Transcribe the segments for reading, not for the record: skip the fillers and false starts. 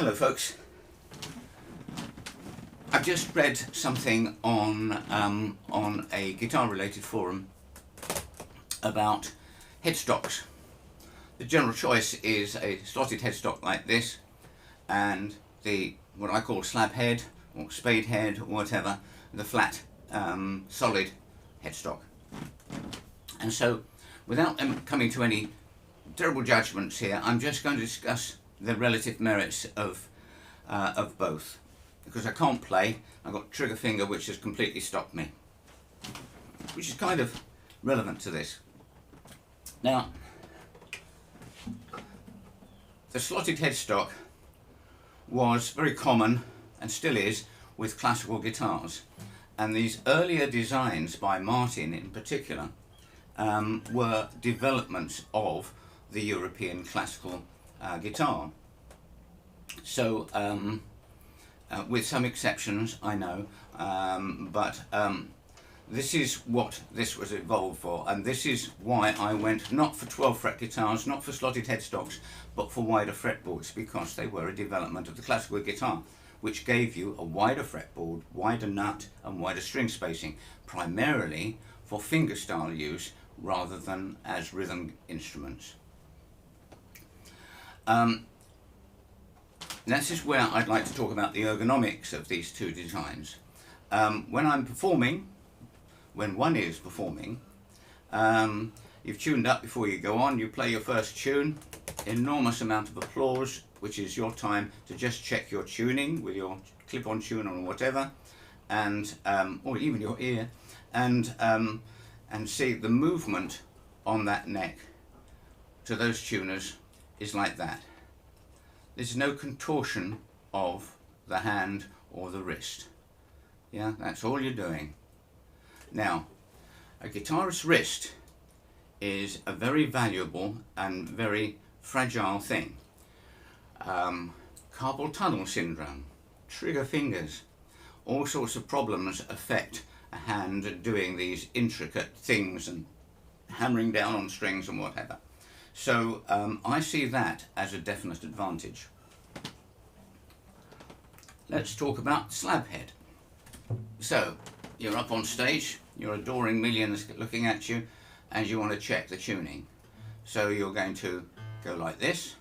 Hello folks, I've just read something on a guitar related forum about headstocks. The general choice is a slotted headstock like this and the what I call slab head or spade head or whatever, the flat solid headstock. And so without coming to any terrible judgments here, I'm just going to discuss the relative merits of both, because I can't play. I've got trigger finger which has completely stopped me, which is kind of relevant to this. Now, the slotted headstock was very common and still is with classical guitars, and these earlier designs by Martin in particular were developments of the European classical guitar. So with some exceptions, I know, but this is what this was evolved for, and this is why I went not for 12 fret guitars, not for slotted headstocks, but for wider fretboards, because they were a development of the classical guitar, which gave you a wider fretboard, wider nut and wider string spacing, primarily for fingerstyle use rather than as rhythm instruments. This is where I'd like to talk about the ergonomics of these two designs. When I'm performing, when one is performing, you've tuned up before you go on, you play your first tune, enormous amount of applause, which is your time to just check your tuning with your clip-on tuner or whatever, and or even your ear, and see the movement on that neck to those tuners is like that. There's no contortion of the hand or the wrist. Yeah, that's all you're doing. Now, a guitarist's wrist is a very valuable and very fragile thing. Carpal tunnel syndrome, trigger fingers, all sorts of problems affect a hand doing these intricate things and hammering down on strings and whatever. So I see that as a definite advantage. Let's talk about slab head. So you're up on stage, your adoring millions looking at you, and you want to check the tuning. So you're going to go like this,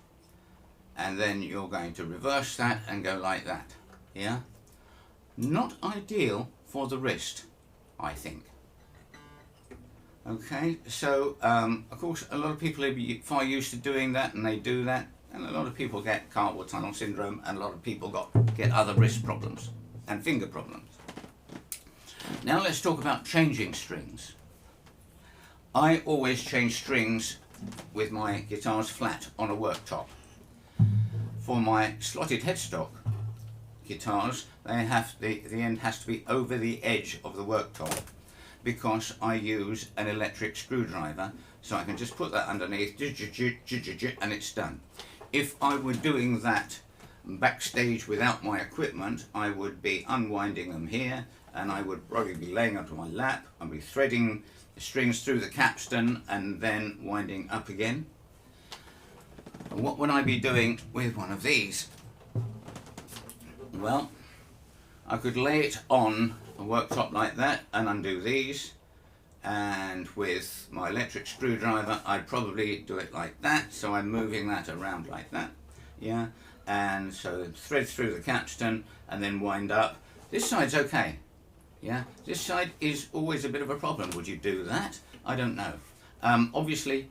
and then you're going to reverse that and go like that. Yeah? Not ideal for the wrist, I think. Okay, so of course a lot of people are far used to doing that, and they do that, and a lot of people get carpal tunnel syndrome, and a lot of people get other wrist problems and finger problems. Now let's talk about changing strings. I always change strings with my guitars flat on a worktop. For my slotted headstock guitars, they have the end has to be over the edge of the worktop, because I use an electric screwdriver, so I can just put that underneath and it's done. If I were doing that backstage without my equipment, I would be unwinding them here, and I would probably be laying onto my lap and be threading the strings through the capstan and then winding up again. And what would I be doing with one of these? Well, I could lay it on a worktop like that and undo these, and with my electric screwdriver I'd probably do it like that, so I'm moving that around like that, yeah, and so thread through the capstan and then wind up. This side's okay, yeah, this side is always a bit of a problem. Would you do that? I don't know. Obviously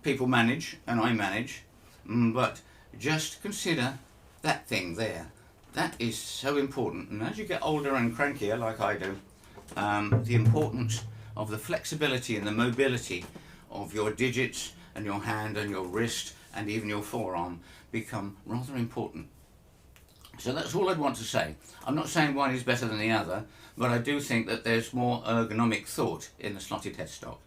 people manage and I manage, but just consider that thing there. That is so important, and as you get older and crankier like I do, the importance of the flexibility and the mobility of your digits and your hand and your wrist and even your forearm become rather important. So that's all I'd want to say. I'm not saying one is better than the other, but I do think that there's more ergonomic thought in the slotted headstock.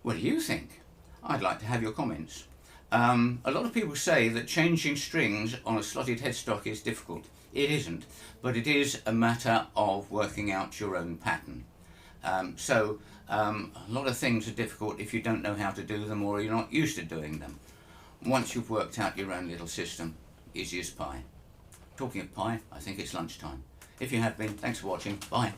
What do you think? I'd like to have your comments. A lot of people say that changing strings on a slotted headstock is difficult. It isn't, but it is a matter of working out your own pattern. A lot of things are difficult if you don't know how to do them or you're not used to doing them. Once you've worked out your own little system, easy as pie. Talking of pie, I think it's lunchtime. If you have been, thanks for watching. Bye.